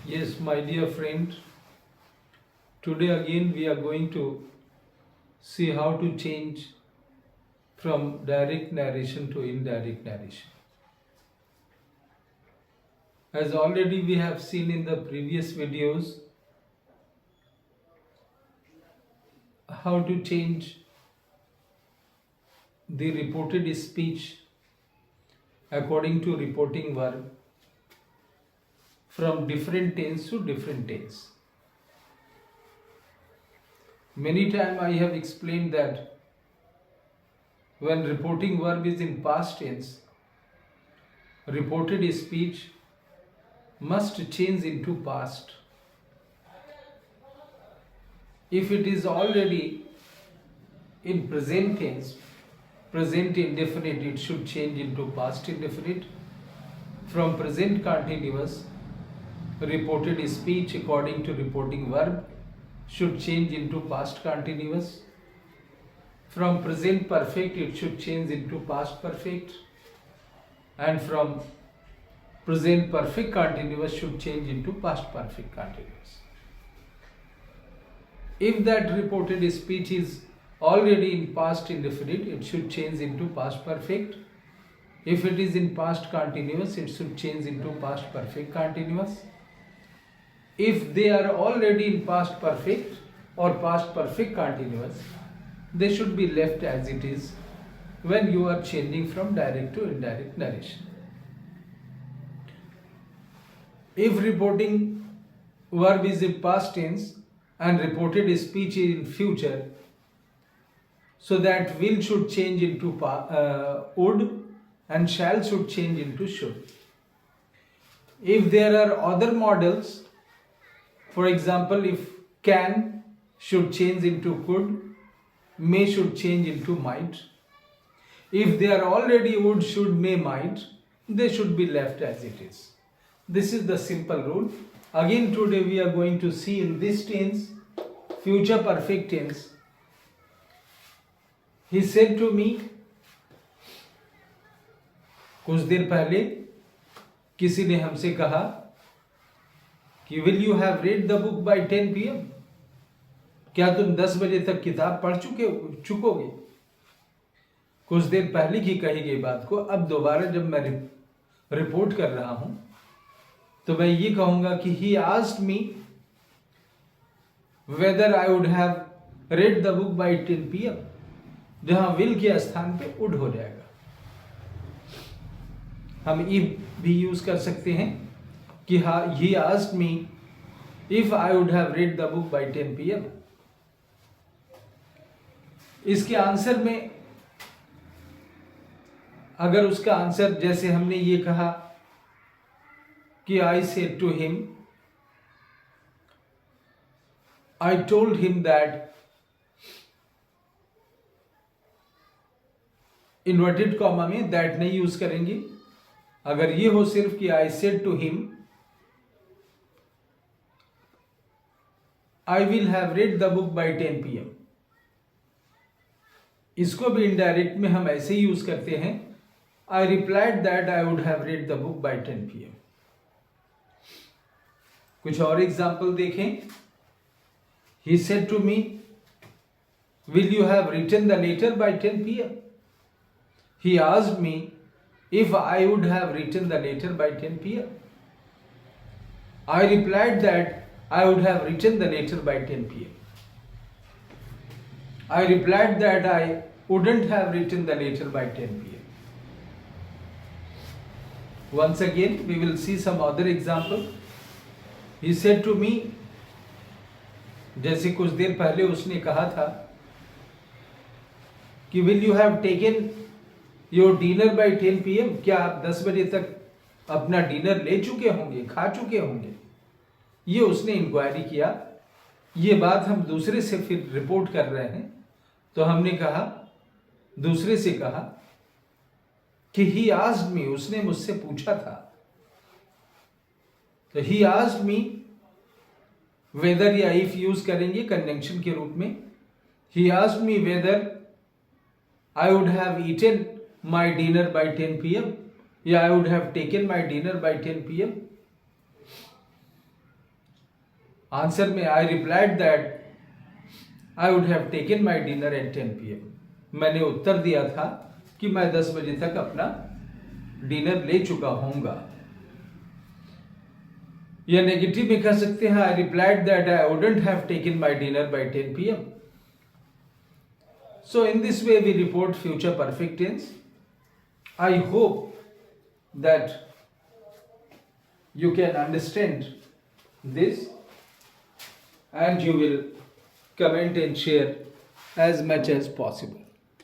Yes, my dear friend, today again we are going to see how to change from direct narration to indirect narration. As already we have seen in the previous videos, how to change the reported speech according to reporting verb from different tense to different tense. Many times I have explained that when reporting verb is in past tense, reported speech must change into past. If it is already in present tense, present indefinite, it should change into past indefinite. From present continuous, reported speech according to reporting verb should change into past continuous. From present perfect, it should change into past perfect. And from present perfect continuous should change into past perfect continuous. If that reported speech is already in past indefinite, it should change into past perfect. If it is in past continuous, it should change into past perfect continuous. If they are already in past perfect or past perfect continuous, they should be left as it is when you are changing from direct to indirect narration. If reporting verb is in past tense and reported speech is in future, so that will should change into would and shall should change into should. If there are other models, for example, if can should change into could, may should change into might. If they are already would, should, may, might, they should be left as it is. This is the simple rule. Again today we are going to see in this tense, future perfect tense. He said to me, कुछ देर पहले किसी ने हमसे कहा कि will you have read the book by 10 PM? क्या तुम 10 बजे तक किताब पढ़ चुकोगे? कुछ देर पहले की कही गई बात को अब दोबारा जब मैं रिपोर्ट कर रहा हूं तो मैं ये कहूंगा कि he asked me whether I would have read the book by 10 PM, जहां विल के स्थान पे वुड हो जाएगा. हम इफ भी यूज कर सकते हैं कि he asked me if I would have read the book by 10 PM. इसके आंसर में अगर उसका आंसर जैसे हमने ये कहा कि I said to him, I told him that, inverted comma में दैट नहीं यूज करेंगे. अगर ये हो सिर्फ कि I said to him I will have read the book by 10 PM, इसको भी इनडायरेक्ट में हम ऐसे ही यूज करते हैं, I replied that I would have read the book by 10 PM. कुछ और एग्जाम्पल देखें. He said to me, will you have written the letter by 10 PM? He asked me if I would have written the letter by 10 PM. I replied that I would have written the letter by 10 PM. I replied that I wouldn't have written the letter by 10 PM. Once again, we will see some other example. He said to me, जैसे कुछ देर पहले उसने कहा था कि will you have taken your dinner by 10 PM? क्या आप 10 बजे तक अपना डिनर ले चुके होंगे, खा चुके होंगे? ये उसने इंक्वायरी किया. ये बात हम दूसरे से फिर रिपोर्ट कर रहे हैं तो हमने कहा, दूसरे से कहा कि ही आस्क्ड मी, उसने मुझसे पूछा था. तो ही आस्क्ड मी वेदर या इफ यूज करेंगे कंजंक्शन के रूप में. He asked me whether I would have eaten my dinner by 10 PM, या I would have taken my dinner by 10 PM. Answer में आई replied that I would have taken my dinner eight 10 PM। मैंने उत्तर दिया था कि मैं 10 बजे तक अपना डिनर ले चुका होऊंगा। या नेगेटिव में कह सकते हैं I replied that I wouldn't have taken my dinner by 10 PM। So in this way we report future perfect tense. I hope that you can understand this and you will comment and share as much as possible.